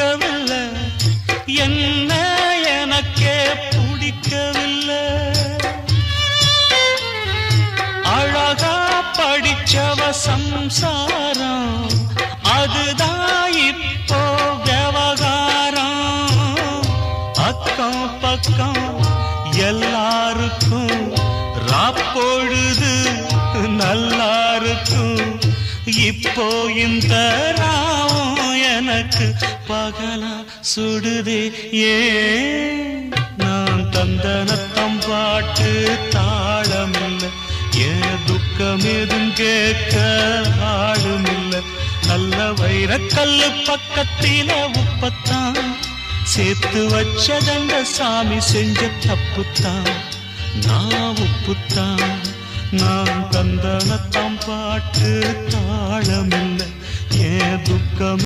பிடிக்கவில்லை, என்ன எனக்கே பிடிக்கவில்லை. அழகா படிச்சவ சம்சாரம், அதுதான் இப்போ விவகாரம். அக்கம் பக்கம் எல்லாருக்கும் ராப்பொழுது நல்லா இருக்கும். இப்போ இந்த ராவும் எனக்கு பகலா சுடுதே. ஏன் நான் தந்தனத்தம் பாட்டு தாளமில்லை, ஏன் துக்கம் எதுவும் கேட்க ஆளுமில்லை. நல்ல வைரக்கல்லு பக்கத்தில உப்பத்தான் சேர்த்து வச்சதண்ட சாமி செஞ்ச தப்புத்தான். நான் உப்புத்தான், நான் தந்தனத்தம் பாட்டு தாளமில்லை, ஏன் துக்கம்